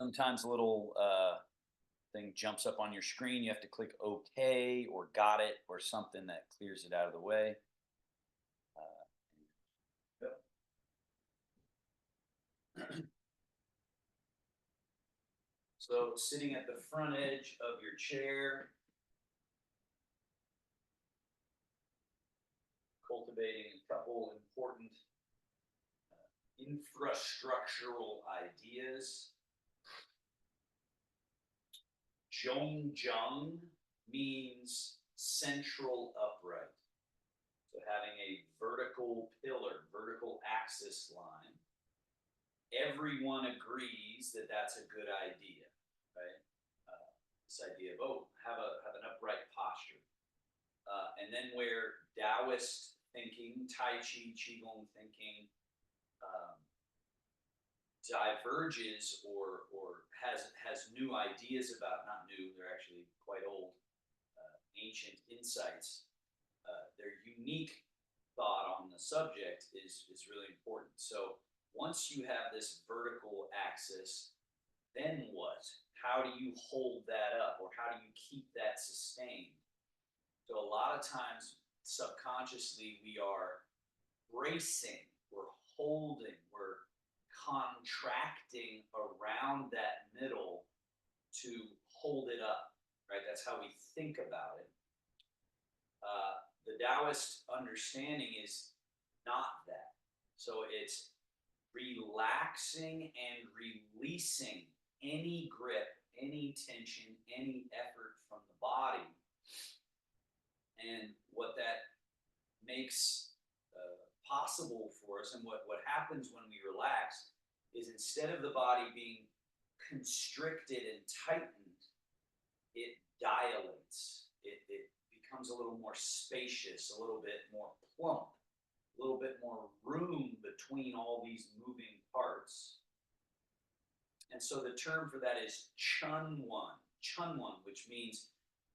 Sometimes a little thing jumps up on your screen. You have to click OK or got it or something that clears it out of the way. So, sitting at the front edge of your chair, cultivating a couple important infrastructural ideas. Zhongjang means central upright. So having a vertical pillar, vertical axis line. Everyone agrees that that's a good idea, right? This idea of, have an upright posture. And then where Taoist thinking, Tai Chi, Qigong thinking, diverges or has new ideas about, not new, they're actually quite old, ancient insights. Their unique thought on the subject is really important. So once you have this vertical axis, then what? How do you hold that up, or how do you keep that sustained? So a lot of times, subconsciously, we are bracing, we're holding, we're contracting around that middle to hold it up, right? That's how we think about it. The Taoist understanding is not that. So it's relaxing and releasing any grip, any tension, any effort from the body. And what that makes possible for us, and what happens when we relax, is instead of the body being constricted and tightened, it dilates. It becomes a little more spacious, a little bit more plump, a little bit more room between all these moving parts. And so the term for that is chunwan, which means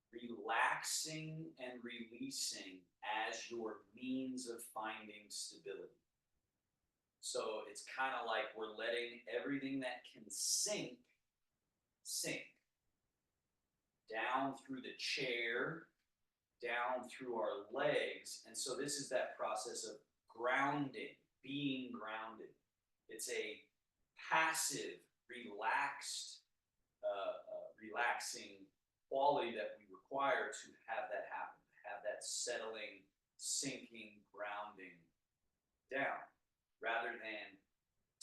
relaxing and releasing as your means of finding stability. So it's kind of like we're letting everything that can sink down through the chair, down through our legs. And so this is that process of grounding, being grounded. It's a passive, relaxing quality that we require to have that happen, to have that settling, sinking, grounding down, rather than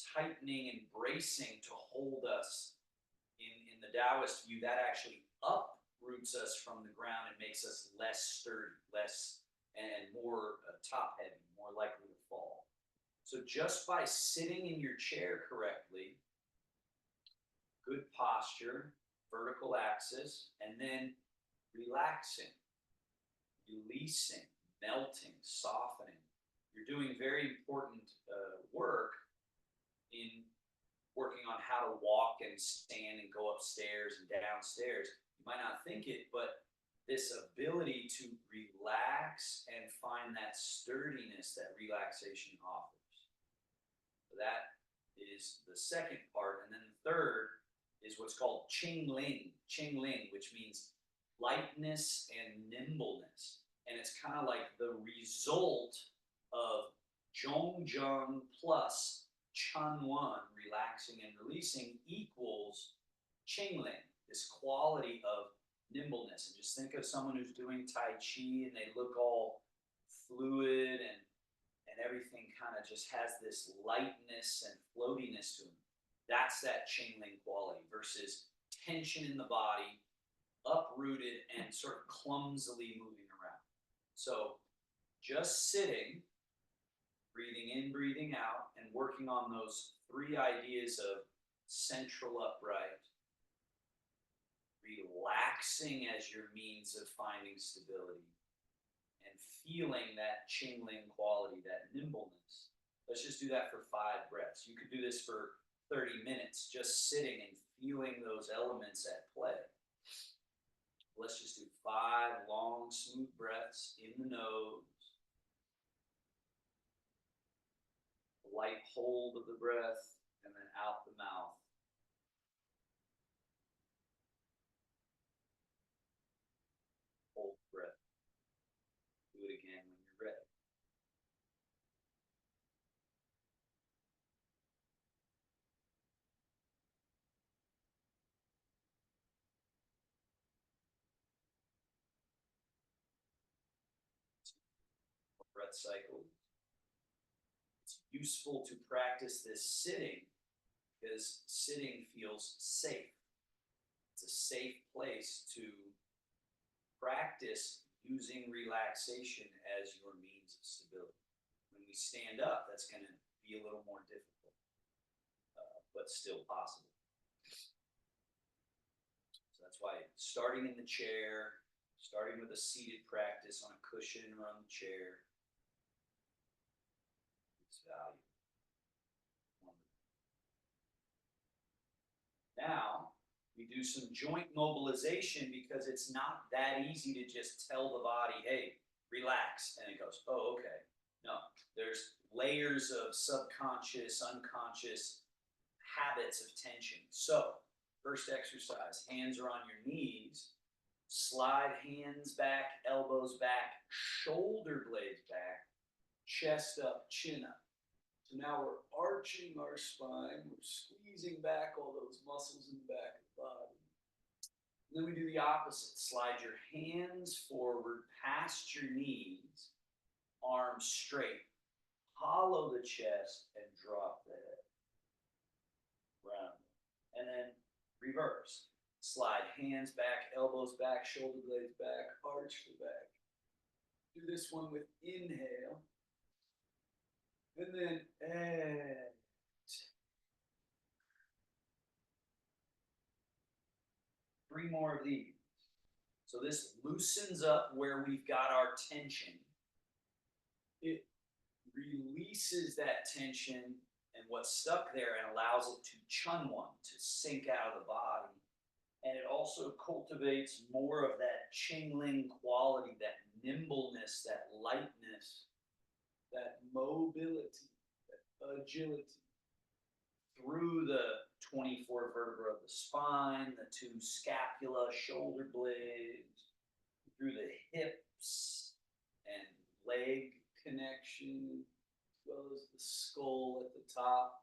tightening and bracing to hold us. In the Taoist view, that actually uproots us from the ground and makes us less sturdy, less and more top heavy, more likely to fall. So just by sitting in your chair correctly, good posture, vertical axis, and then relaxing, releasing, melting, softening. You're doing very important work in working on how to walk and stand and go upstairs and downstairs. You might not think it, but this ability to relax and find that sturdiness that relaxation offers. So that is the second part. And then the third is what's called Qingling, which means lightness and nimbleness. And it's kind of like the result of Zhongjang plus Chanwan, relaxing and releasing, equals Qingling, this quality of nimbleness. And just think of someone who's doing Tai Chi and they look all fluid and everything kind of just has this lightness and floatiness to them. That's that Qingling quality versus tension in the body, uprooted and sort of clumsily moving around. So just sitting, breathing in, breathing out, and working on those three ideas of central upright, relaxing as your means of finding stability, and feeling that Qingling quality, that nimbleness. Let's just do that for 5 breaths. You could do this for 30 minutes, just sitting and feeling those elements at play. Let's just do 5 long, smooth breaths in the nose. Light hold of the breath, and then out the mouth. sweat cycle. It's useful to practice this sitting because sitting feels safe. It's a safe place to practice using relaxation as your means of stability. When we stand up, that's going to be a little more difficult, but still possible. So that's why starting in the chair, starting with a seated practice on a cushion or on the chair, is valuable. Now, we do some joint mobilization because it's not that easy to just tell the body, hey, relax, and it goes, oh, okay. No, there's layers of subconscious, unconscious habits of tension. So, first exercise, hands are on your knees, slide hands back, elbows back, shoulder blades back, chest up, chin up. So now we're arching our spine, we're squeezing back all those muscles in the back of the body. And then we do the opposite. Slide your hands forward past your knees, arms straight, hollow the chest, and drop the head. Round. And then reverse. Slide hands back, elbows back, shoulder blades back, arch the back. Do this one with inhale. And then exhale. 3 more of these. So this loosens up where we've got our tension. It releases that tension and what's stuck there and allows it to chunwon, to sink out of the body. And it also cultivates more of that Qingling quality, that nimbleness, that lightness, that mobility, that agility through the 24 vertebrae of the spine, the 2 scapula, shoulder blades, through the hips and leg connection, as well as the skull at the top.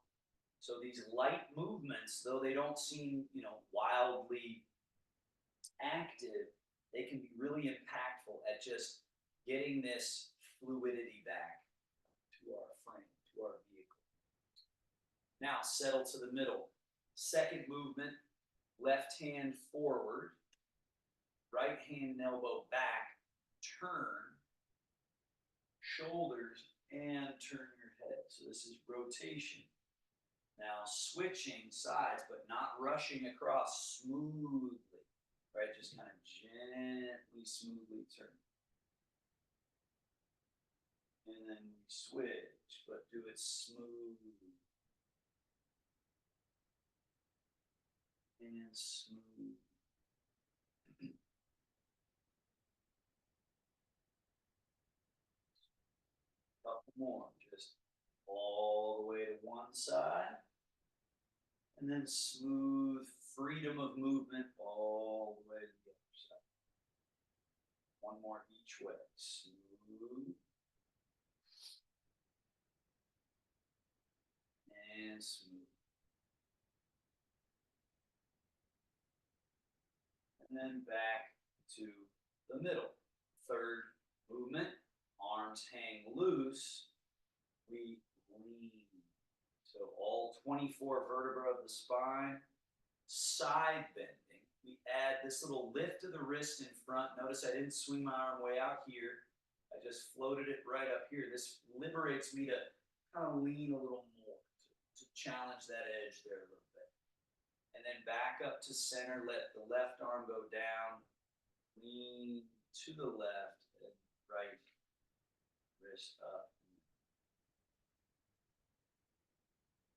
So these light movements, though they don't seem, wildly active, they can be really impactful at just getting this fluidity back to our frame, to our vehicle. Now settle to the middle. Second movement, left hand forward, right hand and elbow back, turn, shoulders, and turn your head. So this is rotation. Now switching sides, but not rushing across, smoothly, right? Just kind of gently, smoothly turn. And then we switch, but do it smooth. And smooth. Couple more, just all the way to one side. And then smooth freedom of movement all the way to the other side. One more each way. Smooth. And smooth. And then back to the middle. Third movement, arms hang loose. We lean. So all 24 vertebrae of the spine, side bending. We add this little lift of the wrist in front. Notice I didn't swing my arm way out here. I just floated it right up here. This liberates me to kind of lean a little more, to challenge that edge there a little bit. And then back up to center, let the left arm go down, lean to the left, and right wrist up.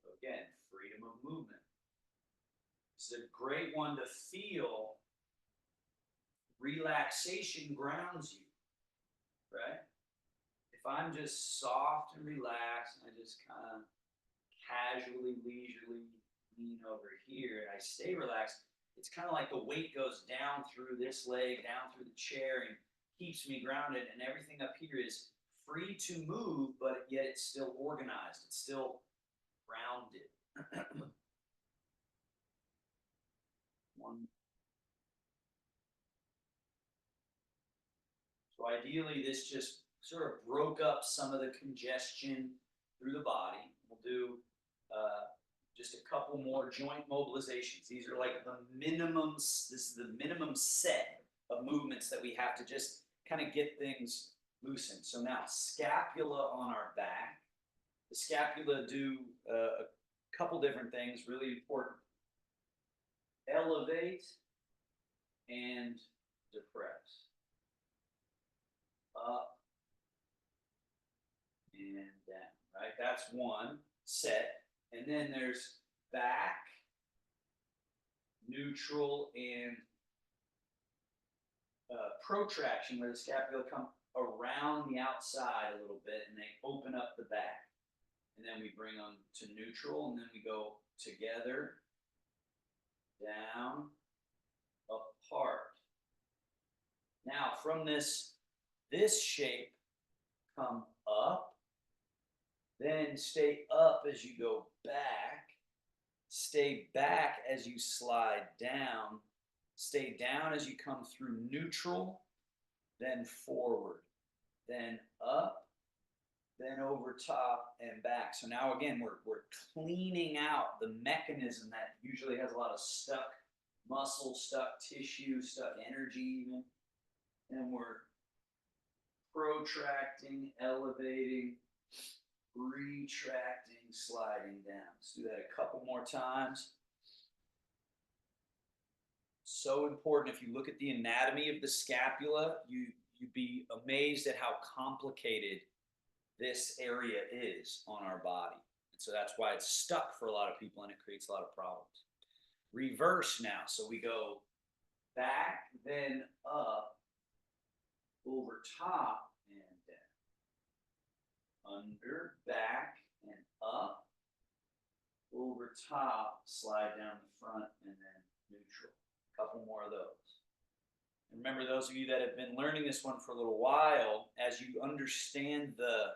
So again, freedom of movement. This is a great one to feel. Relaxation grounds you, right? If I'm just soft and relaxed, and I just kind of casually, leisurely lean over here, and I stay relaxed, it's kind of like the weight goes down through this leg, down through the chair, and keeps me grounded, and everything up here is free to move, but yet it's still organized. It's still grounded. One. So ideally, this just sort of broke up some of the congestion through the body. We'll do just a couple more joint mobilizations. These are like the minimums. This is the minimum set of movements that we have to just kind of get things loosened. So now scapula on our back. The scapula do a couple different things, really important. Elevate and depress. Up and down, right? That's one set. And then there's back, neutral, and protraction, where the scapula come around the outside a little bit and they open up the back. And then we bring them to neutral, and then we go together, down, apart. Now from this shape, come up, then stay up as you go back, stay back as you slide down, stay down as you come through neutral, then forward, then up, then over top and back. So now again, we're cleaning out the mechanism that usually has a lot of stuck muscle, stuck tissue, stuck energy even. And we're protracting, elevating, retracting, sliding down. Let's do that a couple more times. So important. If you look at the anatomy of the scapula, you'd be amazed at how complicated this area is on our body. And so that's why it's stuck for a lot of people and it creates a lot of problems. Reverse now. So we go back, then up, over top and down. Under, back, and up, over top, slide down the front, and then neutral. A couple more of those. And remember, those of you that have been learning this one for a little while, as you understand the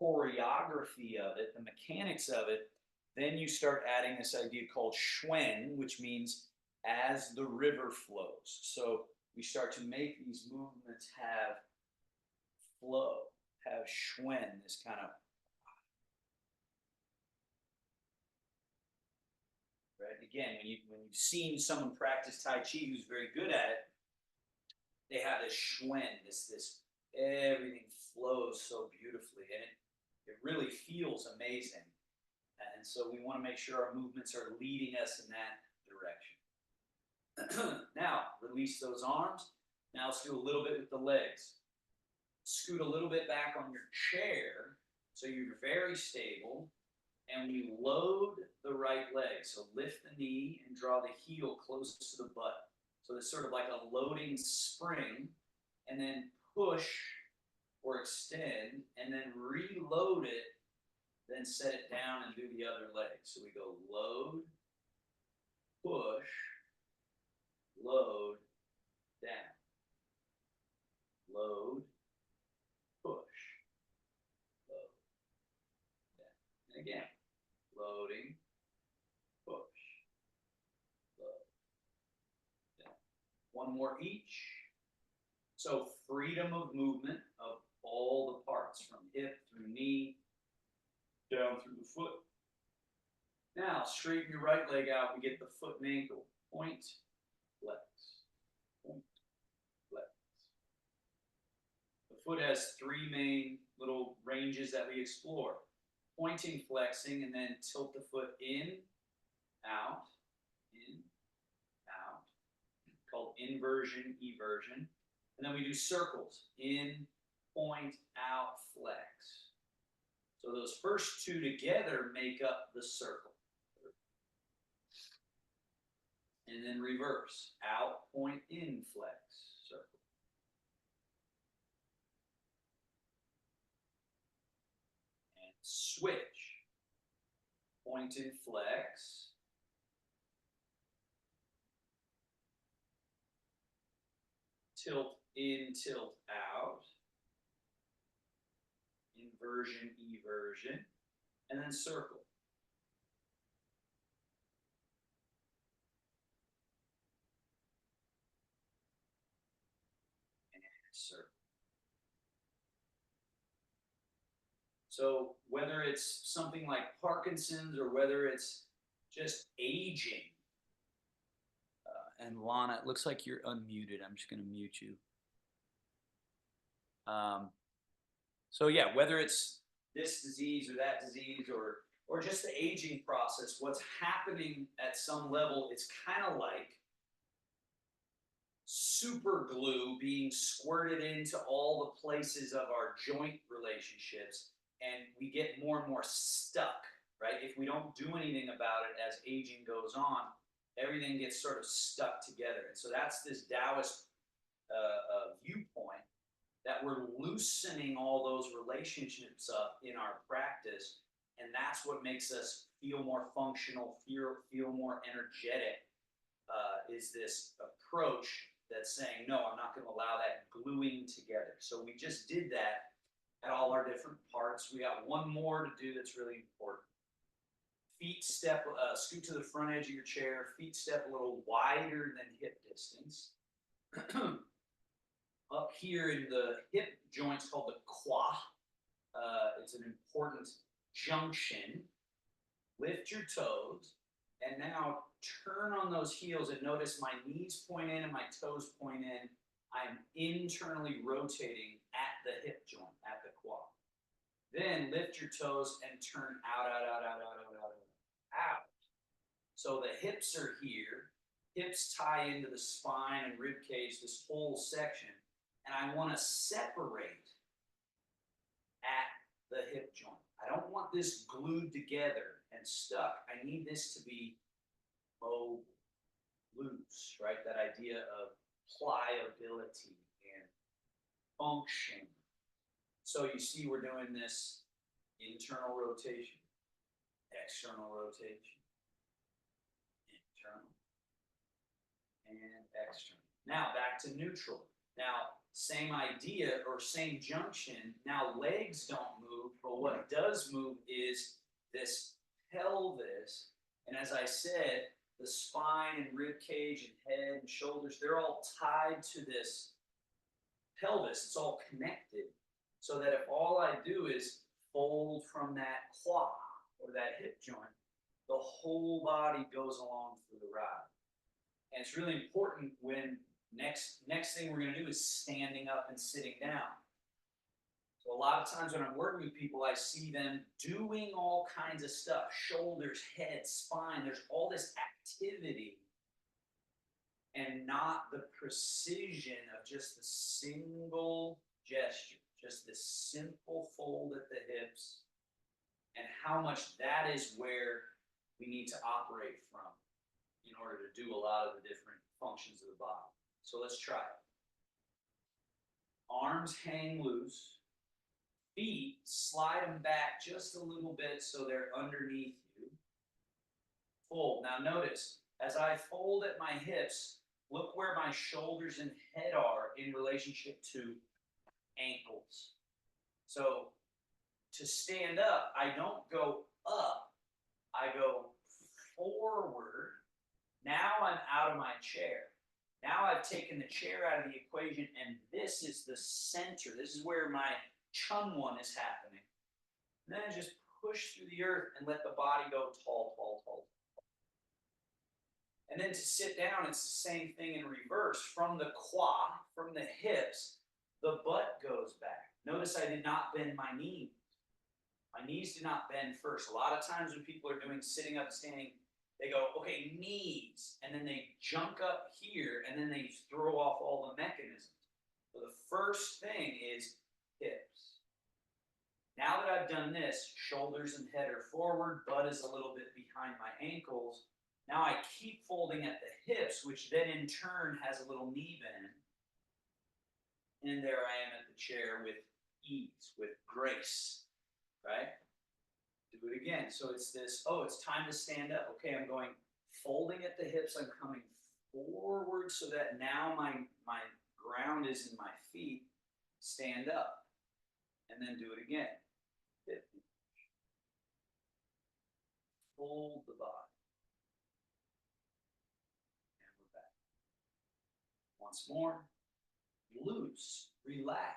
choreography of it, the mechanics of it, then you start adding this idea called Schwen, which means as the river flows. So we start to make these movements have flow, have Schwen, this kind of, right? Again, when you've seen someone practice Tai Chi who's very good at it, they have this Schwen, this everything flows so beautifully, and it really feels amazing. And so we want to make sure our movements are leading us in that direction. Now, release those arms. Now let's do a little bit with the legs. Scoot a little bit back on your chair so you're very stable. And we load the right leg. So lift the knee and draw the heel closest to the butt. So it's sort of like a loading spring. And then push or extend, and then reload it, then set it down and do the other leg. So we go load, push, load, down. Load, push, load, down. And again, loading, push, load, down. One more each. So freedom of movement of all the parts, from hip through knee, down through the foot. Now, straighten your right leg out. We get the foot and ankle. Point, flex. Point, flex. The foot has three main little ranges that we explore. Pointing, flexing, and then tilt the foot in, out, called inversion, eversion. And then we do circles, in, point, out, flex. So those first two together make up the circle. And then reverse, out, point, in, flex, circle. And switch, point and flex. Tilt in, tilt out, inversion, eversion, and then circle. And circle. So whether it's something like Parkinson's or whether it's just aging, and Lana, it looks like you're unmuted. I'm just going to mute you. Um, so yeah, whether it's this disease or that disease or just the aging process, what's happening at some level, it's kind of like super glue being squirted into all the places of our joint relationships, and we get more and more stuck, right? If we don't do anything about it as aging goes on, everything gets sort of stuck together. And so that's this Taoist viewpoint that we're loosening all those relationships up in our practice, and that's what makes us feel more functional, feel more energetic. Is this approach that's saying, no, I'm not going to allow that gluing together. So we just did that at all our different parts. We got one more to do that's really important. Feet step, scoot to the front edge of your chair. Feet step a little wider than hip distance. Up here in the hip joint's called the quad. It's an important junction. Lift your toes, and now turn on those heels and notice my knees point in and my toes point in. I'm internally rotating at the hip joint, at the quad. Then lift your toes and turn out, out, out, out, out, out, out, out. So the hips are here. Hips tie into the spine and rib cage, this whole section. And I want to separate at the hip joint. I don't want this glued together and stuck. I need this to be mobile, loose, right? That idea of pliability and function. So you see we're doing this internal rotation, external rotation, internal, and external. Now back to neutral. Now, same idea or same junction. Now legs don't move, but what does move is this pelvis. And as I said, the spine and rib cage and head and shoulders, they're all tied to this pelvis. It's all connected. So that if all I do is fold from that quad or that hip joint, the whole body goes along for the ride. And it's really important when next thing we're going to do is standing up and sitting down. So a lot of times when I'm working with people, I see them doing all kinds of stuff, shoulders, head, spine. There's all this activity and not the precision of just the single gesture, just this simple fold at the hips, and how much that is where we need to operate from in order to do a lot of the different functions of the body. So let's try it. Arms hang loose. Feet, slide them back just a little bit so they're underneath you. Fold. Now notice, as I fold at my hips, look where my shoulders and head are in relationship to ankles. So to stand up, I don't go up, I go forward. Now I'm out of my chair. Now I've taken the chair out of the equation, and this is the center. This is where my chun one is happening. And then I just push through the earth and let the body go tall, tall, tall. And then to sit down, it's the same thing in reverse. From the quad, from the hips, the butt goes back. Notice I did not bend my knees. My knees did not bend first. A lot of times when people are doing sitting up and standing, they go, okay, knees, and then they junk up here, and then they throw off all the mechanisms. So the first thing is hips. Now that I've done this, shoulders and head are forward, butt is a little bit behind my ankles. Now I keep folding at the hips, which then in turn has a little knee bend. And there I am at the chair with ease, with grace, right? Do it again. So it's this, oh, it's time to stand up. Okay, I'm going folding at the hips. I'm coming forward so that now my ground is in my feet. Stand up. And then do it again. Fold the body. And we're back. Once more. Loose. Relax.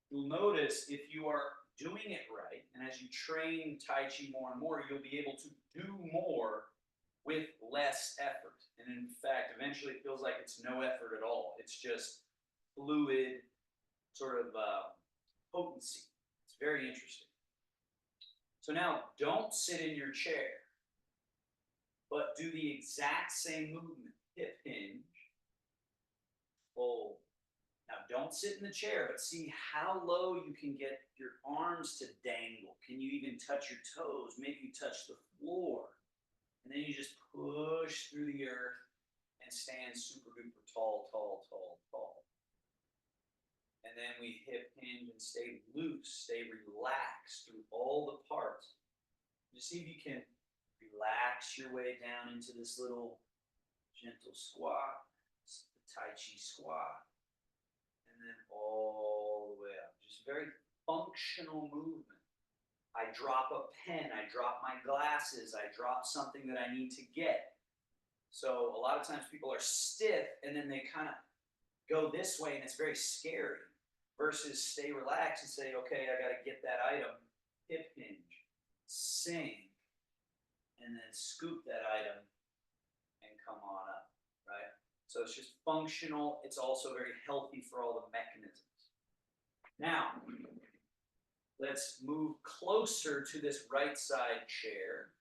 You'll notice if you are doing it right, and as you train Tai Chi more and more, you'll be able to do more with less effort. And in fact, eventually it feels like it's no effort at all. It's just fluid sort of potency. It's very interesting. So now don't sit in your chair, but do the exact same movement. Hip hinge, fold. Now don't sit in the chair, but see how low you can get your arms to dangle. Can you even touch your toes? Maybe you touch the floor. And then you just push through the earth and stand super duper tall, tall, tall, tall. And then we hip hinge and stay loose, stay relaxed through all the parts. Just see if you can relax your way down into this little gentle squat, the Tai Chi squat, and then all the way up. Just very functional movement. I drop a pen, I drop my glasses, I drop something that I need to get. So a lot of times people are stiff and then they kind of go this way and it's very scary versus stay relaxed and say, okay, I got to get that item, hip hinge, sing, and then scoop that item and come on up, right? So it's just functional. It's also very healthy for all the mechanisms. Now, let's move closer to this right side chair.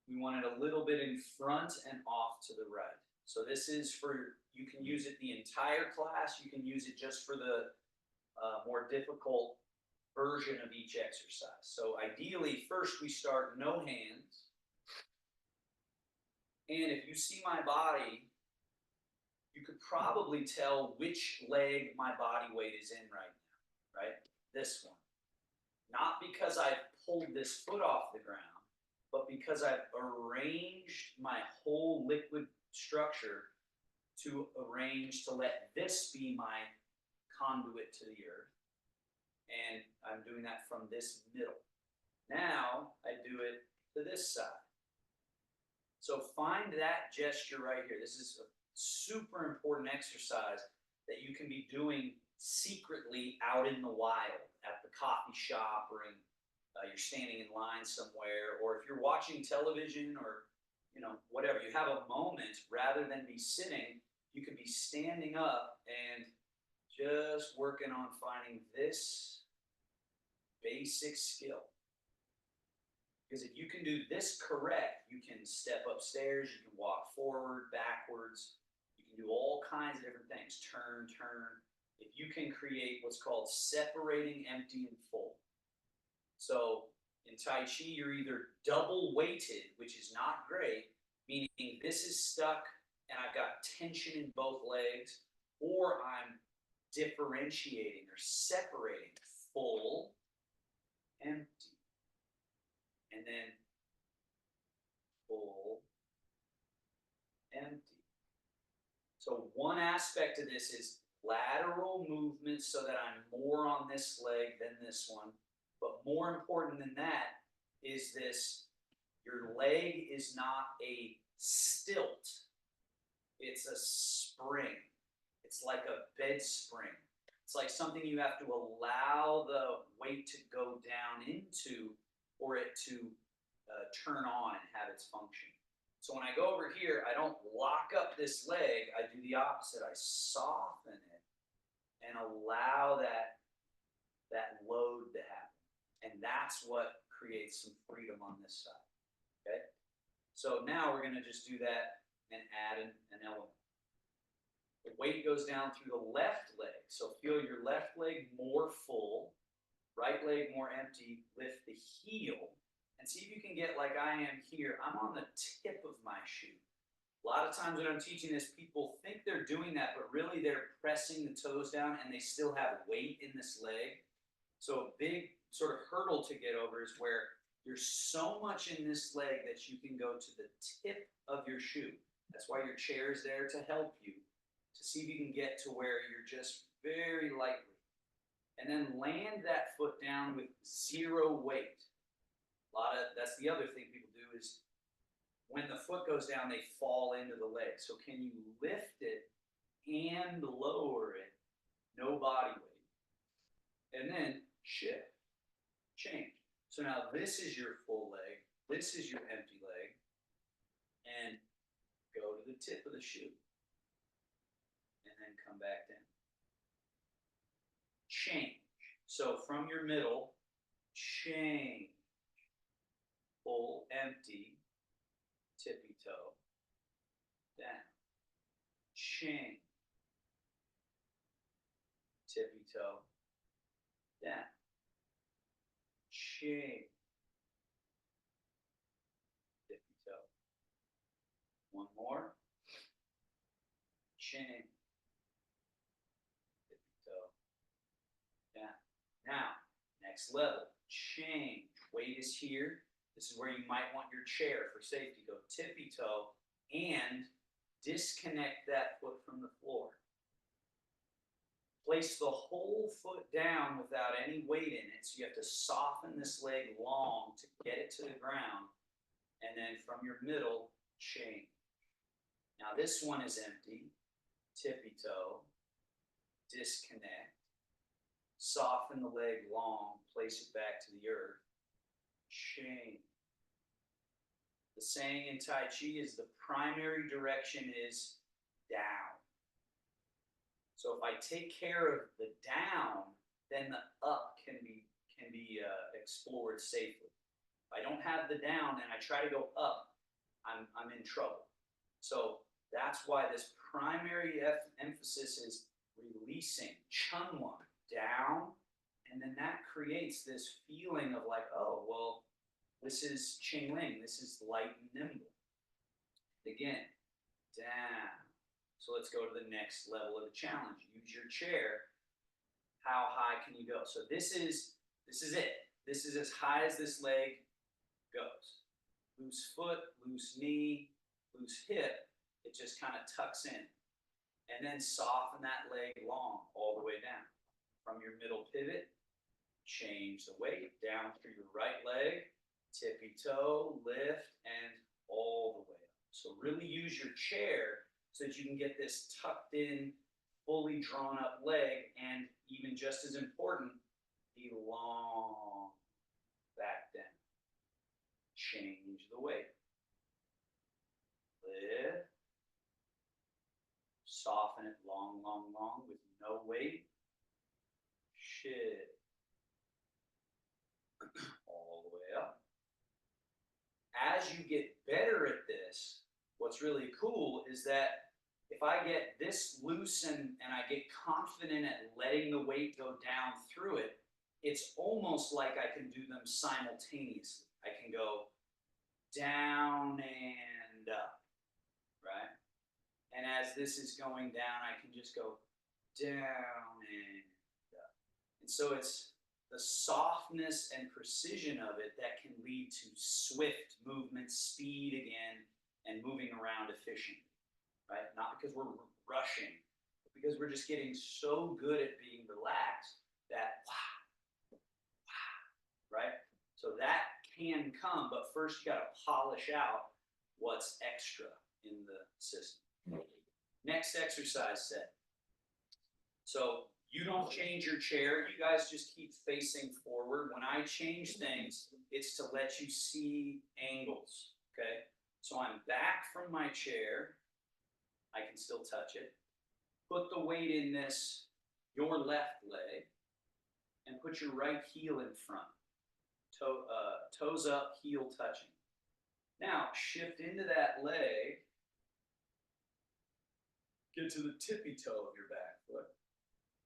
We want it a little bit in front and off to the right. So this is for, you can use it the entire class. You can use it just for the more difficult version of each exercise. So ideally, first we start no hands. And if you see my body, you could probably tell which leg my body weight is in right now, right? This one. Not because I've pulled this foot off the ground, but because I've arranged my whole liquid structure to arrange to let this be my conduit to the earth. And I'm doing that from this middle. Now I do it to this side. So find that gesture right here. This is a super important exercise that you can be doing secretly out in the wild at the coffee shop or in you're standing in line somewhere, or if you're watching television or whatever, you have a moment rather than be sitting, you could be standing up and just working on finding this basic skill. Because if you can do this correct, you can step upstairs, you can walk forward, backwards, you can do all kinds of different things, turn. If you can create what's called separating empty and full. So in Tai Chi, you're either double weighted, which is not great, meaning this is stuck and I've got tension in both legs, or I'm differentiating or separating full, empty, and then full, empty. So one aspect of this is lateral movement so that I'm more on this leg than this one. But more important than that is this, your leg is not a stilt. It's a spring. It's like a bed spring. It's like something you have to allow the weight to go down into for it to turn on and have its function. So when I go over here, I don't lock up this leg. I do the opposite. I soften it and allow that load to happen. And that's what creates some freedom on this side, okay? So now we're gonna just do that and add an element. The weight goes down through the left leg. So feel your left leg more full, right leg more empty, lift the heel, and see if you can get like I am here. I'm on the tip of my shoe. A lot of times when I'm teaching this, people think they're doing that, but really they're pressing the toes down and they still have weight in this leg. So a big sort of hurdle to get over is where there's so much in this leg that you can go to the tip of your shoe. That's why your chair is there to help you, to see if you can get to where you're just very lightly. And then land that foot down with zero weight. That's the other thing people do is when the foot goes down, they fall into the leg. So can you lift it and lower it, no body weight? and then shift, change. So now this is your full leg, this is your empty leg, and go to the tip of the shoe, and then come back down. Change. So from your middle, change, full, empty, tippy toe, down, change, tippy toe, down, change, tippy toe. One more, change, tippy toe, down. Now, next level, change. Weight is here. This is where you might want your chair for safety. Go tippy toe and disconnect that foot from the floor. Place the whole foot down without any weight in it. So you have to soften this leg long to get it to the ground. And then from your middle, change. Now this one is empty. Tippy toe. Disconnect. Soften the leg long. Place it back to the earth. Change. The saying in Tai Chi is the primary direction is down. So if I take care of the down, then the up can be explored safely. If I don't have the down and I try to go up, I'm in trouble. So that's why this primary emphasis is releasing, chunwa, down, and then that creates this feeling of like, oh, well, this is Ching Ling, this is light and nimble. Again, down. So let's go to the next level of the challenge. Use your chair. How high can you go? So this is it. This is as high as this leg goes. Loose foot, loose knee, loose hip. It just kind of tucks in. And then soften that leg long all the way down. From your middle pivot, change the weight down through your right leg, tippy toe, lift, and all the way up. So really use your chair so that you can get this tucked in, fully drawn up leg, and even just as important, the long back down. Change the weight. Lift. Soften it long, long, long with no weight. Shift. All the way up. As you get better at this, what's really cool is that if I get this loose and I get confident at letting the weight go down through it, it's almost like I can do them simultaneously. I can go down and up, right? And as this is going down, I can just go down and up. And so it's the softness and precision of it that can lead to swift movement, speed again, and moving around efficiently, right? Not because we're rushing, but because we're just getting so good at being relaxed that, right? So that can come, but first you got to polish out what's extra in the system. Next exercise set. So you don't change your chair. You guys just keep facing forward. When I change things, it's to let you see angles, okay? So I'm back from my chair. I can still touch it. Put the weight in this, your left leg, and put your right heel in front. Toes up, heel touching. Now, shift into that leg. Get to the tippy toe of your back foot.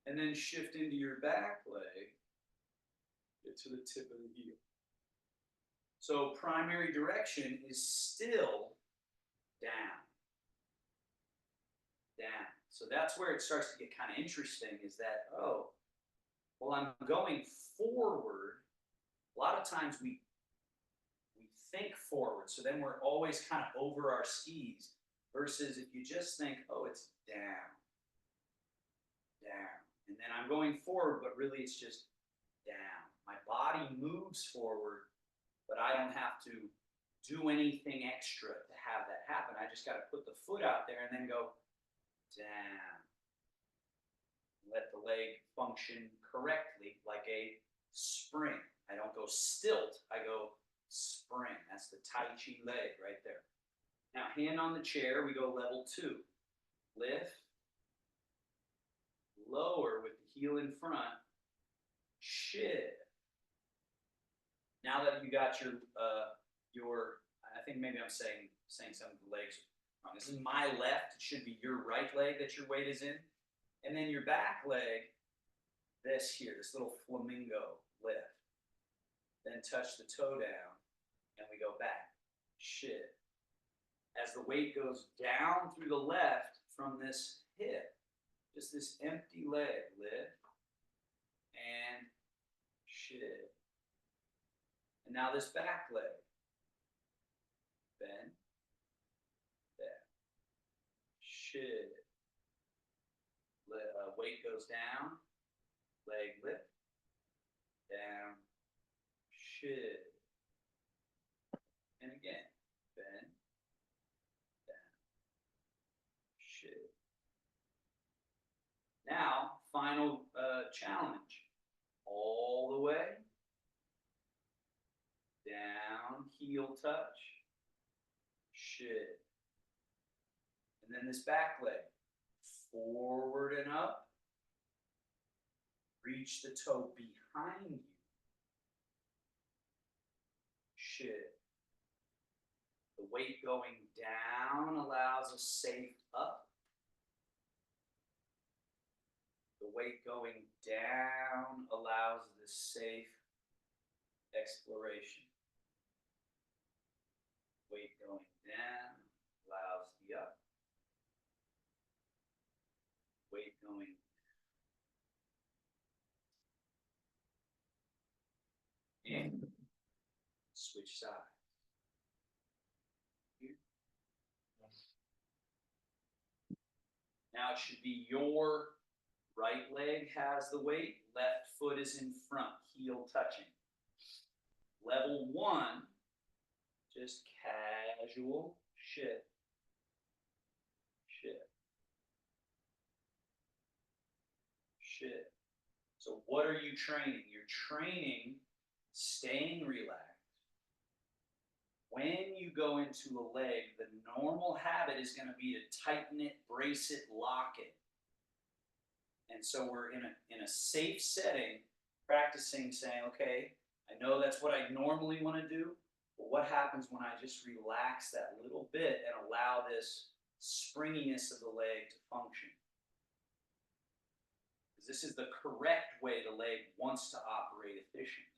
And then shift into your back leg. Get to the tip of the heel. So primary direction is still down. Down. So that's where it starts to get kind of interesting is that, oh, well, I'm going forward. A lot of times we think forward, so then we're always kind of over our skis, versus if you just think, oh, it's down, down, and then I'm going forward, but really it's just down. My body moves forward, but I don't have to do anything extra to have that happen. I just got to put the foot out there and then go down, Let the leg function correctly like a spring. I don't go stilt, I go spring. That's the Tai Chi leg right there. Now, hand on the chair, we go level 2. Lift, lower with the heel in front, shift. Now that you got your, I think maybe I'm saying some of the legs wrong. This is my left. It should be your right leg that your weight is in. And then your back leg, this here, this little flamingo lift. Then touch the toe down, and we go back. Shift. As the weight goes down through the left from this hip, just this empty leg, lift, and shift. And now this back leg, bend, back, shift. Weight goes down, leg lift, down, shift. And again, bend, down, shift. Now, final challenge. All the way, down, heel touch, shift. And then this back leg, forward and up. Reach the toe behind you. Shift. The weight going down allows a safe up. The weight going down allows the safe exploration. Weight going down allows the up. Weight going and switch sides. Here. Now it should be your right leg has the weight, left foot is in front, heel touching. Level 1, just casual shift. Shift. Shift. So what are you training? You're training staying relaxed. When you go into a leg, the normal habit is going to be to tighten it, brace it, lock it. And so we're in a safe setting, practicing saying, okay, I know that's what I normally want to do, but what happens when I just relax that little bit and allow this springiness of the leg to function? Because this is the correct way the leg wants to operate efficiently.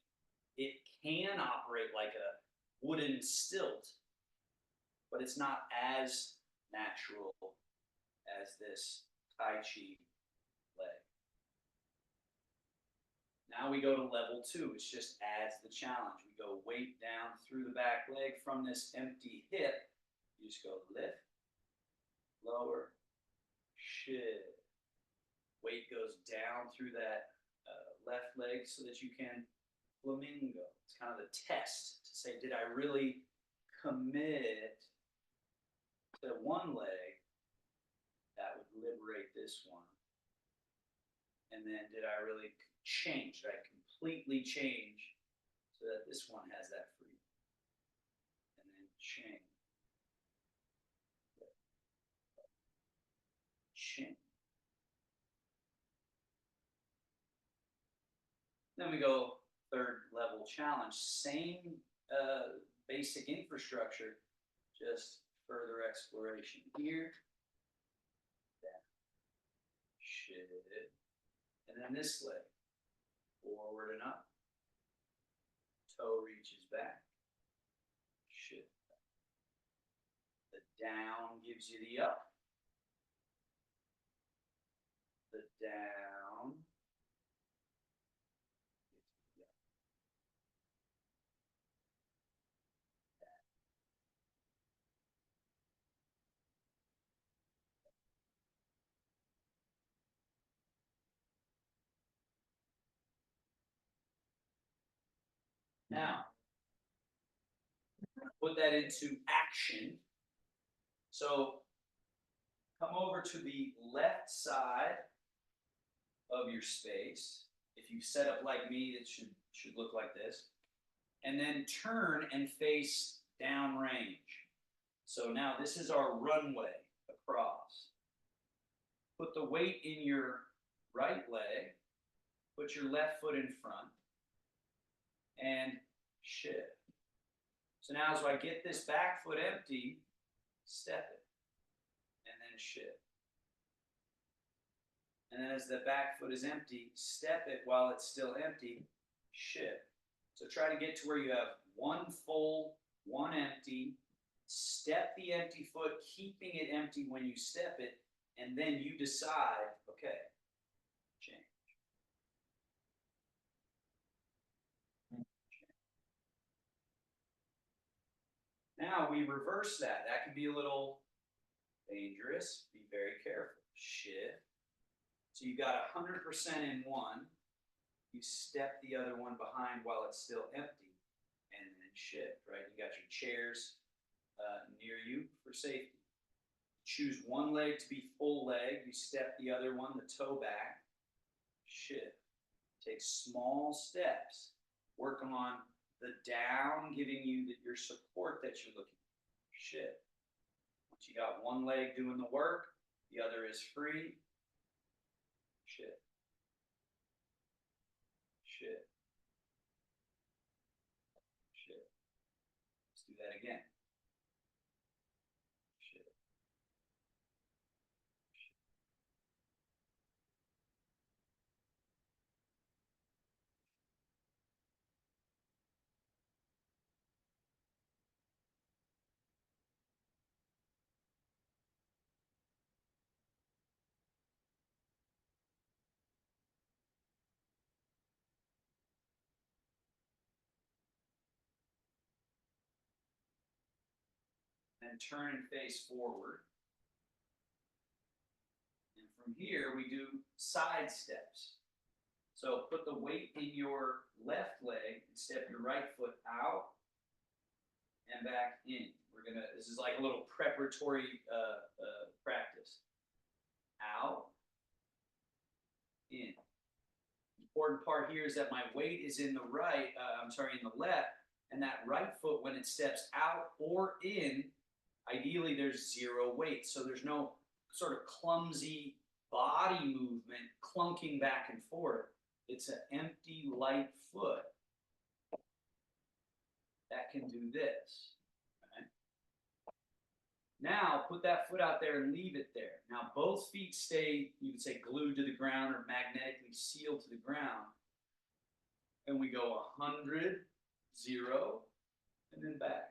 It can operate like a wooden stilt, but it's not as natural as this Tai Chi leg. Now we go to level 2, which just adds the challenge. We go weight down through the back leg from this empty hip. You just go lift, lower, shift. Weight goes down through that left leg so that you can flamingo. It's kind of the test to say, did I really commit to one leg that would liberate this one? And then did I really change? Did I completely change so that this one has that freedom? And then change. Change. Then we go third level challenge. Same basic infrastructure, just further exploration here. Down. Shift. And then this leg, forward and up. Toe reaches back. Shift. The down gives you the up. The down. Now, put that into action. So come over to the left side of your space. If you set up like me, it should look like this. And then turn and face downrange. So now this is our runway across. Put the weight in your right leg, put your left foot in front, and shift. So now as I get this back foot empty, step it, and then shift. And then as the back foot is empty, step it while it's still empty, shift. So try to get to where you have one full, one empty, step the empty foot, keeping it empty when you step it, and then you decide, okay, change. Now we reverse that. That can be a little dangerous. Be very careful. Shift. So you got 100% in one. You step the other one behind while it's still empty, and then shift, right? You got your chairs near you for safety. Choose one leg to be full leg. You step the other one, the toe back, shift. Take small steps. Work on the down, giving you your support that you're looking for. Shift. Once you got one leg doing the work, the other is free. Shift. Shift. Shift. Let's do that again. Shift. Then turn and face forward. And from here, we do side steps. So put the weight in your left leg and step your right foot out and back in. This is like a little preparatory practice. Out, in. Important part here is that my weight is in the in the left, and that right foot, when it steps out or in, ideally there's zero weight. So there's no sort of clumsy body movement clunking back and forth. It's an empty, light foot that can do this. Okay? Now, put that foot out there and leave it there. Now, both feet stay, you could say, glued to the ground or magnetically sealed to the ground. And we go 100, 0, and then back.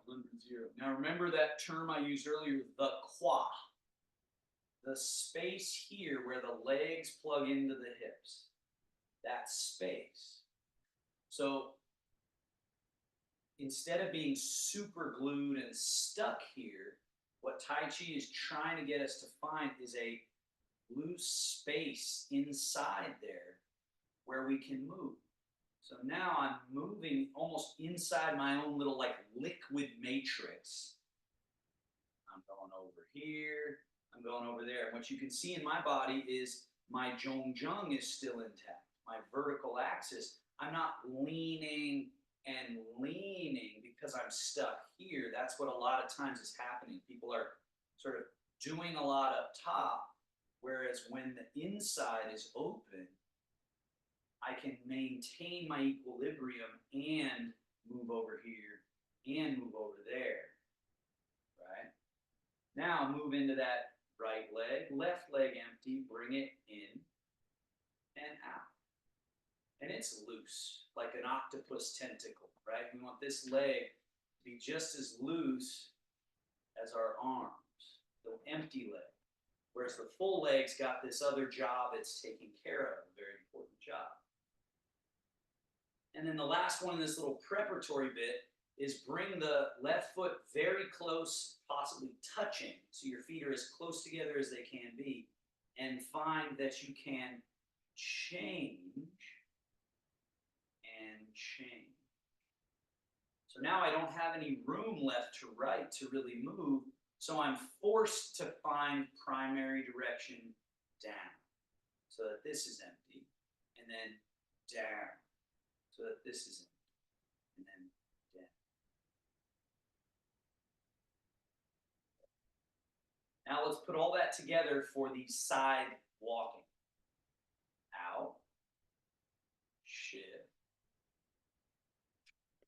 100, 0. Now, remember that term I used earlier, the qua. The space here where the legs plug into the hips. That space. So instead of being super glued and stuck here, what Tai Chi is trying to get us to find is a loose space inside there where we can move. So now I'm moving almost inside my own little like liquid matrix. I'm going over here. I'm going over there. And what you can see in my body is my zhongjung is still intact. My vertical axis, I'm not leaning and leaning because I'm stuck here. That's what a lot of times is happening. People are sort of doing a lot up top, whereas when the inside is open, I can maintain my equilibrium and move over here and move over there, right? Now move into that right leg, left leg empty, bring it in and out. And it's loose, like an octopus tentacle, right? We want this leg to be just as loose as our arms, the empty leg. Whereas the full leg's got this other job it's taking care of, a very important job. And then the last one in this little preparatory bit is bring the left foot very close, possibly touching, so your feet are as close together as they can be, and find that you can change and change. So now I don't have any room left to right to really move, so I'm forced to find primary direction down. so that this is empty, and then down, so that this is empty, and then down. Now let's put all that together for the side walking. Out, shift.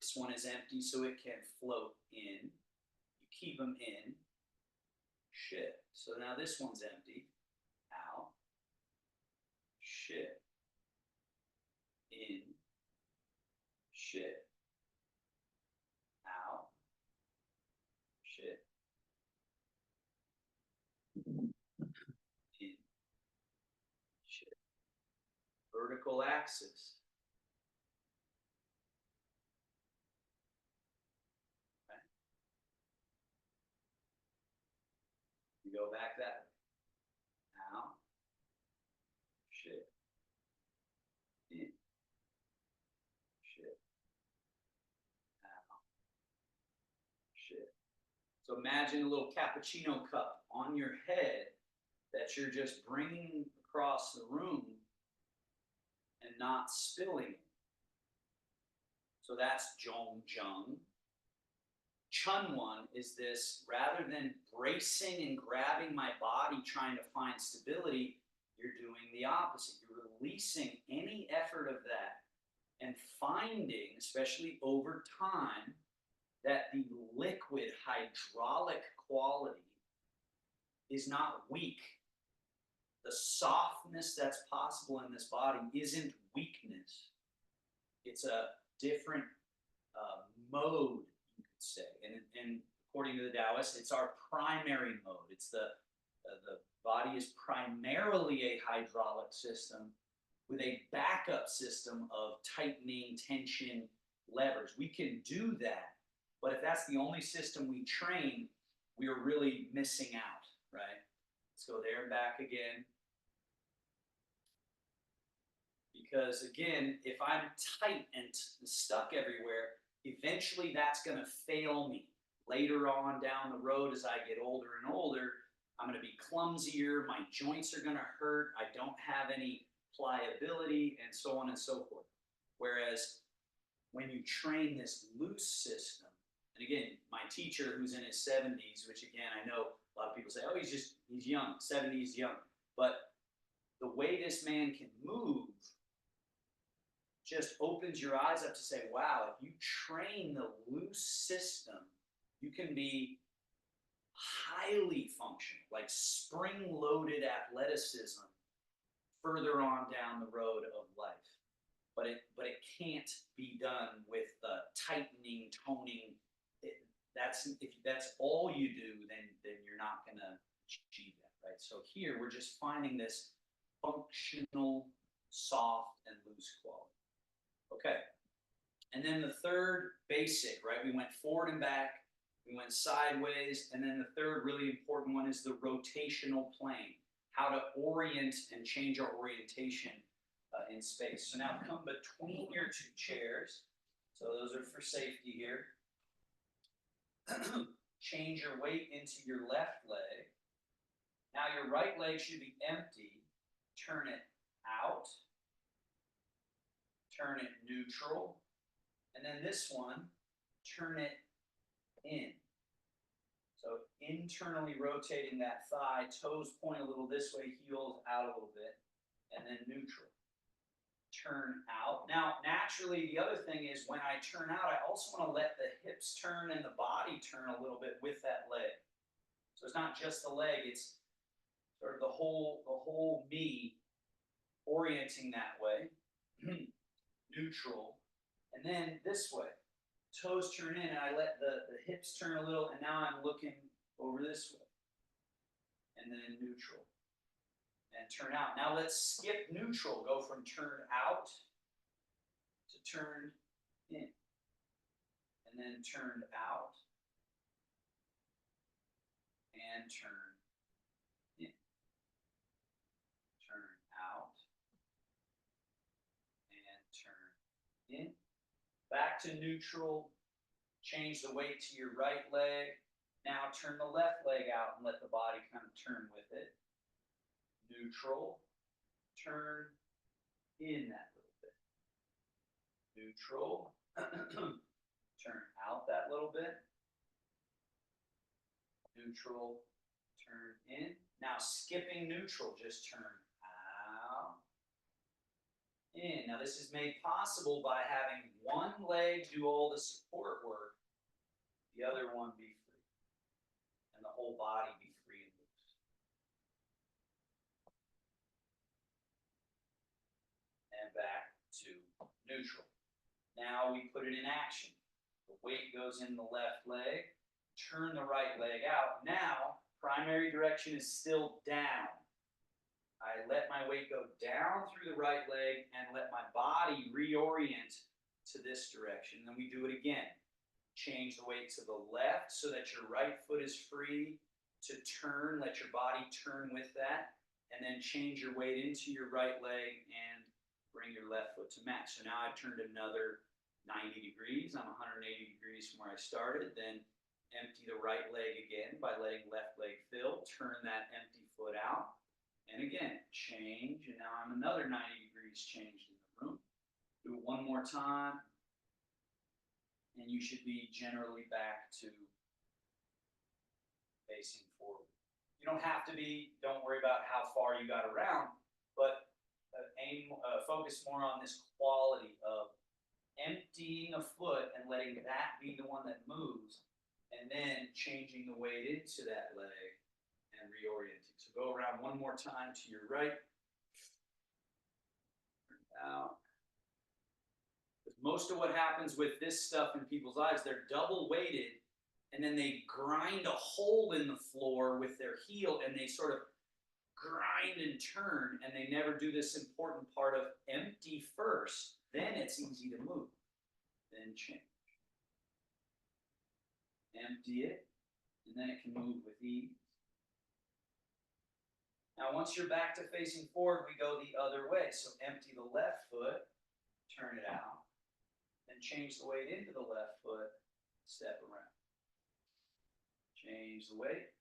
This one is empty, so it can float in. You keep them in, shift. So now this one's empty. Out, shift. In, shift. Out, shift. In, shift. Vertical axis. Okay. You go back that way. Out, shift. In, shift. Out, shift. So imagine a little cappuccino cup on your head that you're just bringing across the room and not spilling it. So that's Zhong-Zheng. Chun-One is this, rather than bracing and grabbing my body trying to find stability, you're doing the opposite. You're releasing any effort of that and finding, especially over time, that the liquid hydraulic quality is not weak. The softness that's possible in this body isn't weakness. It's a different mode, you could say. And according to the Taoists, it's our primary mode. It's the body is primarily a hydraulic system with a backup system of tightening, tension, levers. We can do that, but if that's the only system we train, we are really missing out, right? Let's go there and back again. Because again, if I'm tight and stuck everywhere, eventually that's going to fail me. Later on down the road, as I get older and older, I'm going to be clumsier, my joints are going to hurt, I don't have any pliability, and so on and so forth. Whereas when you train this loose system, and again, my teacher who's in his 70s, which again, I know a lot of people say, oh, he's young, 70s young. But the way this man can move just opens your eyes up to say, wow, if you train the loose system, you can be highly functional, like spring-loaded athleticism further on down the road of life. But it can't be done with tightening, toning. If that's all you do, then you're not going to achieve that, right? So here we're just finding this functional, soft, and loose quality. Okay. And then the third basic, right? We went forward and back, we went sideways, and then the third really important one is the rotational plane, how to orient and change our orientation in space. So now come between your two chairs. So those are for safety here. Change your weight into your left leg. Now your right leg should be empty. Turn it out. Turn it neutral. And then this one, turn it in. So internally rotating that thigh, toes point a little this way, heels out a little bit, and then neutral. Turn out. Now, naturally, the other thing is when I turn out, I also want to let the hips turn and the body turn a little bit with that leg. So it's not just the leg, it's sort of the whole me orienting that way. Neutral. And then this way. Toes turn in and I let the hips turn a little, and now I'm looking over this way. And then neutral. And turn out. Now let's skip neutral. Go from turn out to turn in. And then turned out. And turn in. Turn out. And turn in. Back to neutral. Change the weight to your right leg. Now turn the left leg out and let the body kind of turn with it. Neutral, turn in that little bit. Neutral, turn out that little bit. Neutral, turn in. Now skipping neutral, just turn out, in. Now this is made possible by having one leg do all the support work, the other one be free, and the whole body be free and loose. And back to neutral. Now we put it in action. The weight goes in the left leg, turn the right leg out. Now, primary direction is still down. I let my weight go down through the right leg and let my body reorient to this direction. Then we do it again. Change the weight to the left so that your right foot is free to turn. Let your body turn with that. And then change your weight into your right leg and bring your left foot to match. So now I've turned another 90 degrees. I'm 180 degrees from where I started. Then empty the right leg again by letting left leg fill. Turn that empty foot out. And again, change. And now I'm another 90 degrees changed in the room. Do it one more time. And you should be generally back to facing forward. You don't have to be, don't worry about how far you got around, but focus more on this quality of emptying a foot and letting that be the one that moves, and then changing the weight into that leg and reorienting. So go around one more time to your right. Out. Most of what happens with this stuff in people's lives, they're double weighted, and then they grind a hole in the floor with their heel, and they sort of grind and turn, and they never do this important part of empty first. Then it's easy to move. Then change. Empty it, and then it can move with ease. Now, once you're back to facing forward, we go the other way. So empty the left foot, turn it out, then change the weight into the left foot, step around. Change the weight,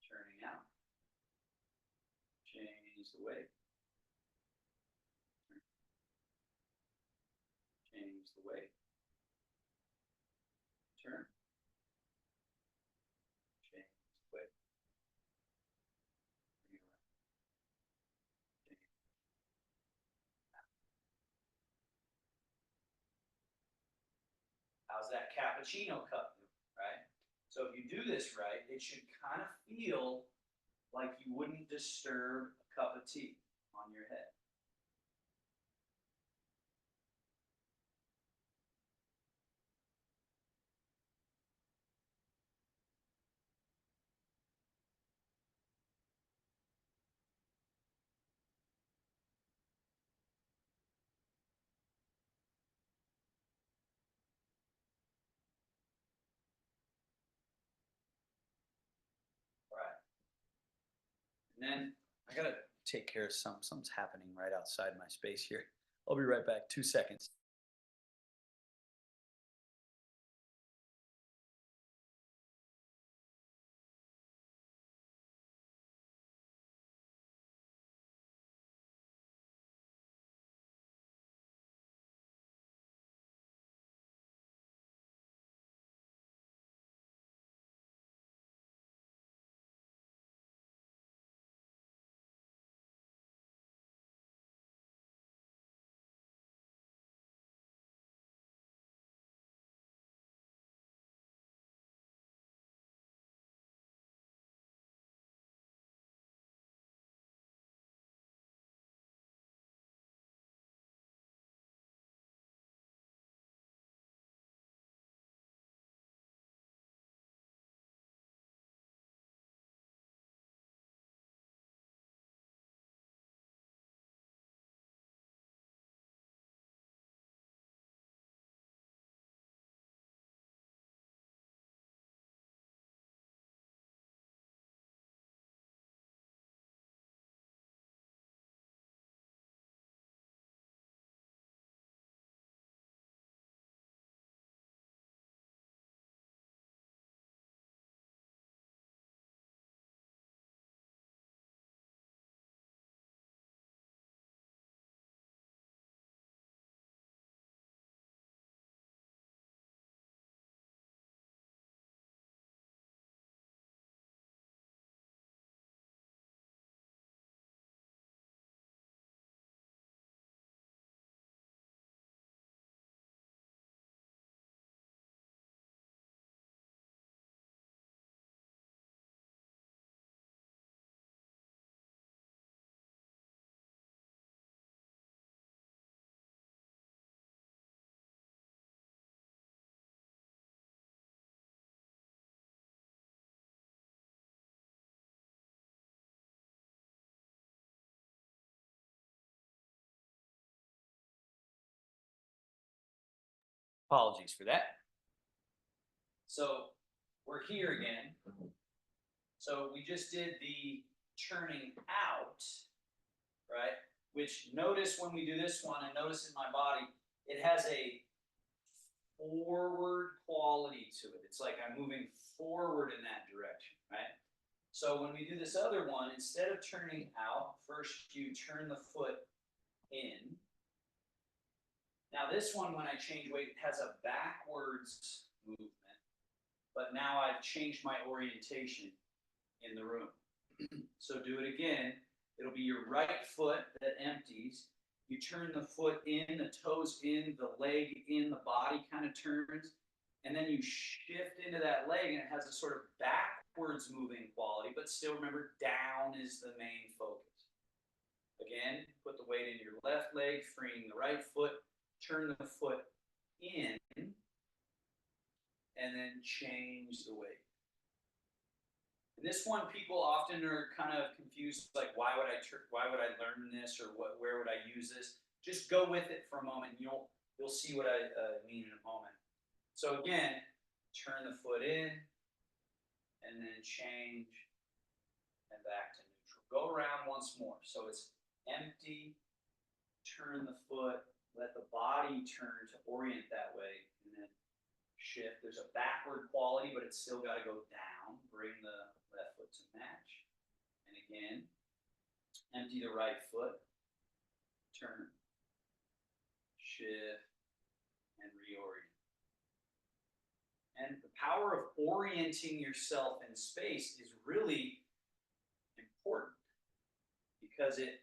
turning out. Change the weight. Change the weight. Turn. Change the weight. Bring it around. Change. How's that cappuccino cup doing, right? So if you do this right, it should kind of feel like you wouldn't disturb a cup of tea on your head. All right. And then I gotta take care of something's happening right outside my space here. I'll be right back. 2 seconds. Apologies for that. So we're here again. So we just did the turning out, right? Which notice when we do this one, and notice in my body, it has a forward quality to it. It's like I'm moving forward in that direction, right? So when we do this other one, instead of turning out, first you turn the foot in. Now this one, when I change weight, it has a backwards movement, but now I've changed my orientation in the room. So do it again. It'll be your right foot that empties. You turn the foot in, the toes in, the leg in, the body kind of turns, and then you shift into that leg, and it has a sort of backwards moving quality, but still remember, down is the main focus. Again, put the weight in your left leg, freeing the right foot, turn the foot in, and then change the weight. And this one, people often are kind of confused, like, why would I learn this, or where would I use this? Just go with it for a moment, and you'll see what I mean in a moment. So again, turn the foot in, and then change, and back to neutral. Go around once more. So it's empty, turn the foot, let the body turn to orient that way, and then shift. There's a backward quality, but it's still got to go down. Bring the left foot to match. And again, empty the right foot, turn, shift, and reorient. And the power of orienting yourself in space is really important, because it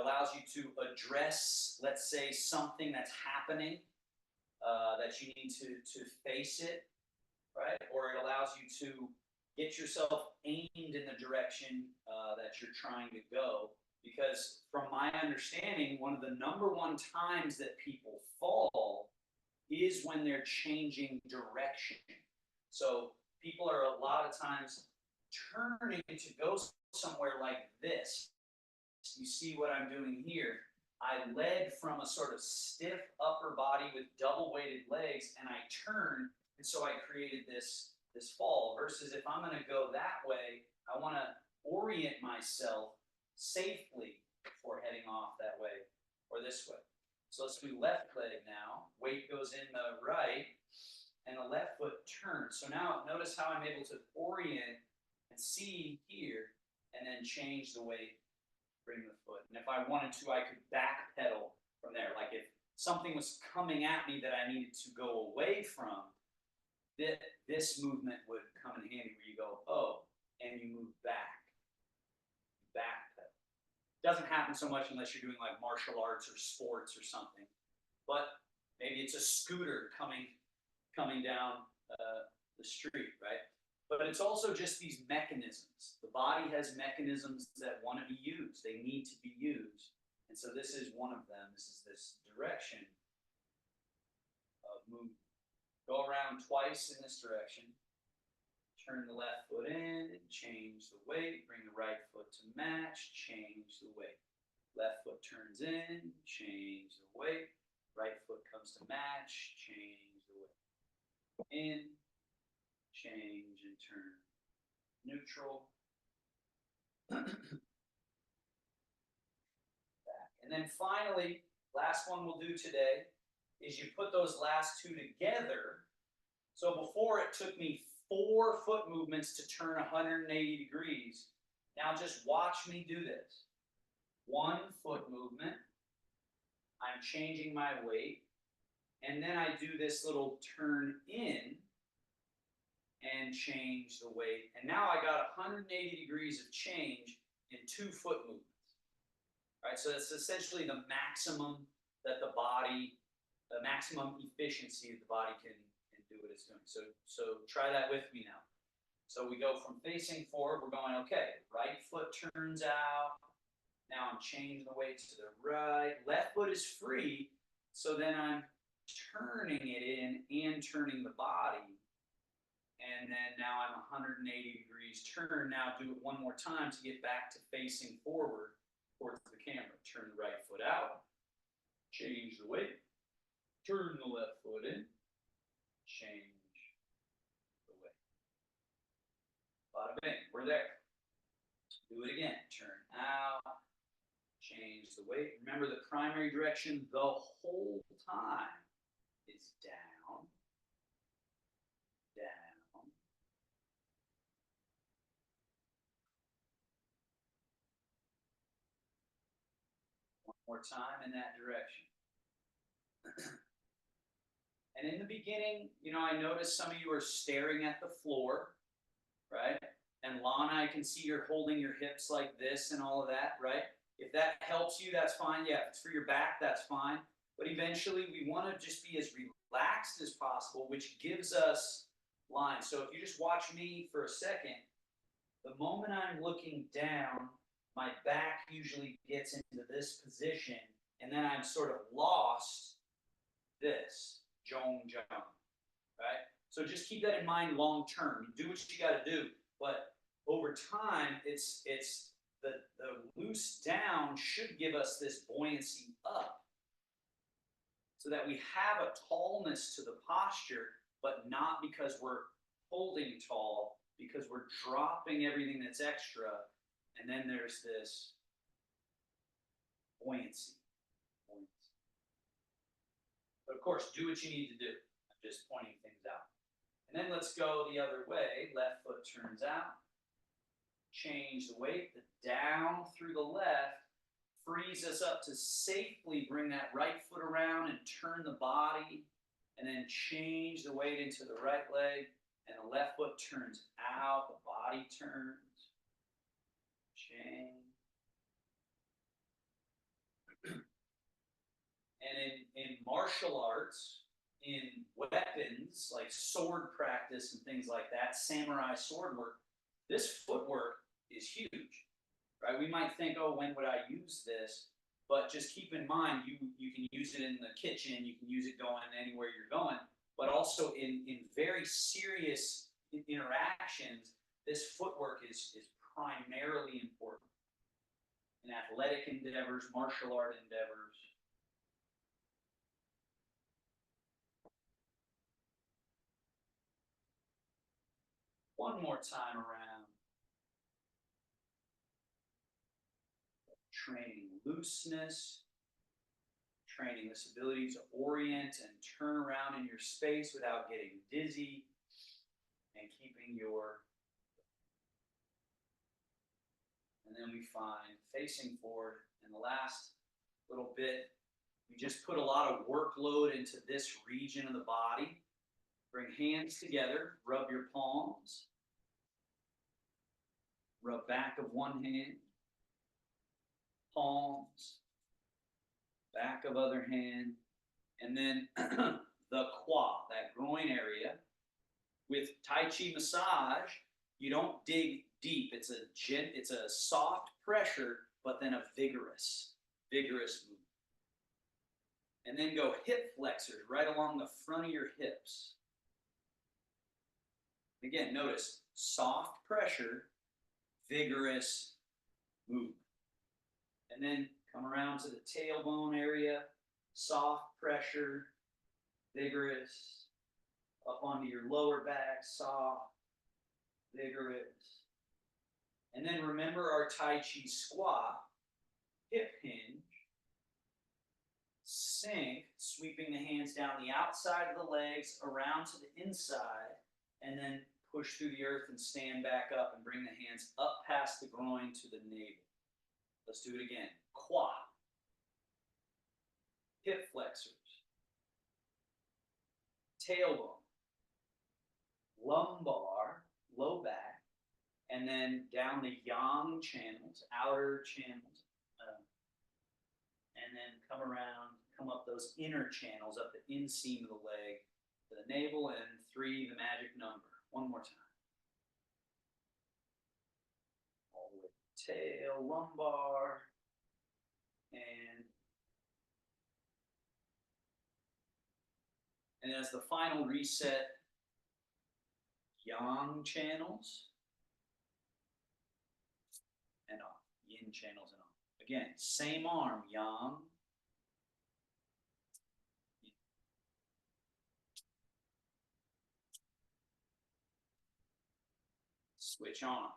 allows you to address, let's say, something that's happening, that you need to face it, right? Or it allows you to get yourself aimed in the direction that you're trying to go. Because from my understanding, one of the number one times that people fall is when they're changing direction. So people are a lot of times turning to go somewhere like this. You see what I'm doing here. I led from a sort of stiff upper body with double weighted legs, and I turned, and so I created this fall. Versus if I'm going to go that way, I want to orient myself safely before heading off that way or this way. So let's do left leg now. Weight goes in the right, and the left foot turns. So now notice how I'm able to orient and see here, and then change the weight, bring the foot. And if I wanted to, I could backpedal from there. Like if something was coming at me that I needed to go away from, this movement would come in handy, where you go, oh, and you move back. Backpedal. Doesn't happen so much unless you're doing like martial arts or sports or something. But maybe it's a scooter coming down the street, right? But it's also just these mechanisms. The body has mechanisms that want to be used. They need to be used. And so this is one of them. This is this direction of movement. Go around twice in this direction. Turn the left foot in and change the weight. Bring the right foot to match. Change the weight. Left foot turns in. Change the weight. Right foot comes to match. Change the weight. In. Change and turn. Neutral. Back. And then finally, last one we'll do today is you put those last two together. So before it took me 4 foot movements to turn 180 degrees. Now just watch me do this. 1 foot movement. I'm changing my weight. And then I do this little turn in and change the weight. And now I got 180 degrees of change in 2 foot movements. All right, so that's essentially the maximum that the maximum efficiency that the body can do what it's doing. So try that with me now. So we go from facing forward, we're going, okay, right foot turns out. Now I'm changing the weight to the right. Left foot is free, so then I'm turning it in and turning the body. And then now I'm 180 degrees turn. Now do it one more time to get back to facing forward towards the camera. Turn the right foot out, change the weight, Turn the left foot in. Change the weight. Bada bing, we're there. Do it again. Turn out. Change the weight. Remember the primary direction the whole time is down, down. One more time in that direction. And in the beginning, you know, I noticed some of you are staring at the floor, right? And Lana, I can see you're holding your hips like this and all of that, right? If that helps you, that's fine. Yeah, if it's for your back, that's fine. But eventually, we want to just be as relaxed as possible, which gives us lines. So if you just watch me for a second, the moment I'm looking down, my back usually gets into this position, and then I'm sort of lost this. Jong, right? So just keep that in mind long term. You do what you got to do, but over time, it's the loose down should give us this buoyancy up, so that we have a tallness to the posture, but not because we're holding tall, because we're dropping everything that's extra, and then there's this buoyancy. But of course, do what you need to do. I'm just pointing things out. And then let's go the other way. Left foot turns out. Change the weight. The down through the left frees us up to safely bring that right foot around and turn the body, and then change the weight into the right leg, and the left foot turns out, the body turns. Change. And in martial arts, in weapons, like sword practice and things like that, samurai sword work, this footwork is huge, right? We might think, oh, when would I use this? But just keep in mind, you can use it in the kitchen, you can use it going anywhere you're going, but also in very serious interactions, this footwork is primarily important. In athletic endeavors, martial art endeavors. One more time around. Training looseness, training this ability to orient and turn around in your space without getting dizzy, and keeping your, and then we find facing forward. And the last little bit, we just put a lot of workload into this region of the body. Bring hands together, rub your palms, rub back of one hand, palms, back of other hand, and then the quad, that groin area. With Tai Chi massage, you don't dig deep. It's a soft pressure, but then a vigorous movement. And then go hip flexors right along the front of your hips. Again, notice soft pressure, vigorous movement. And then come around to the tailbone area, soft pressure, vigorous, up onto your lower back, soft, vigorous. And then remember our Tai Chi squat, hip hinge, sink, sweeping the hands down the outside of the legs, around to the inside, and then push through the earth and stand back up and bring the hands up past the groin to the navel. Let's do it again. Quad, hip flexors, tailbone, lumbar, low back, and then down the yang channels, outer channels, and then come around, come up those inner channels, up the inseam of the leg to the navel, and 3, the magic number. One more time. All the way to tail, lumbar, and as the final reset, yang channels and off, yin channels and off. Again, same arm, yang, Switch arms.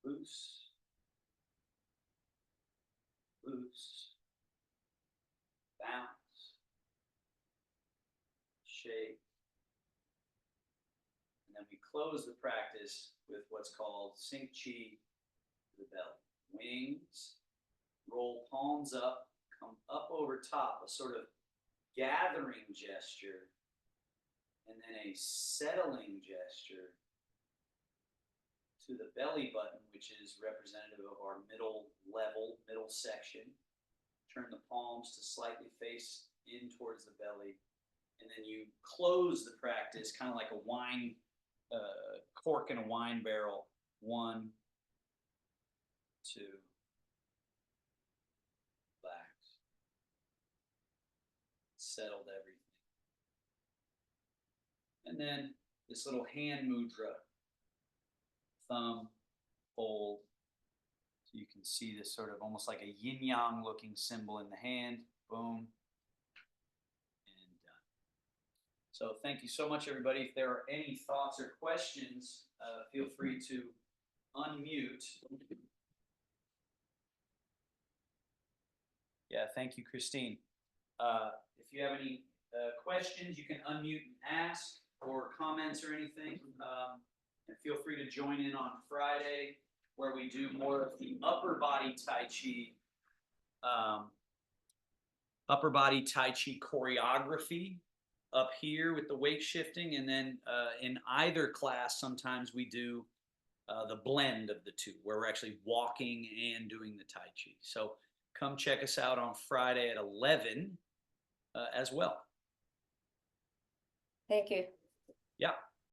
Loose. Loose. Bounce. Shake. And then we close the practice with what's called sink chi to the belly. Wings, roll palms up, come up over top, a sort of gathering gesture, and then a settling gesture to the belly button, which is representative of our middle level, middle section. Turn the palms to slightly face in towards the belly, and then you close the practice kind of like a wine cork in a wine barrel. 1, 2, relax, settled everything. And then this little hand mudra, thumb, fold. So you can see this sort of almost like a yin yang looking symbol in the hand. Boom. And done. So thank you so much, everybody. If there are any thoughts or questions, feel free to unmute. Yeah, thank you, Christine. If you have any questions, you can unmute and ask, or comments or anything. And feel free to join in on Friday, where we do more of the upper body Tai Chi, choreography up here with the weight shifting. And then in either class, sometimes we do the blend of the two, where we're actually walking and doing the Tai Chi. So come check us out on Friday at 11 as well. Thank you. Yeah.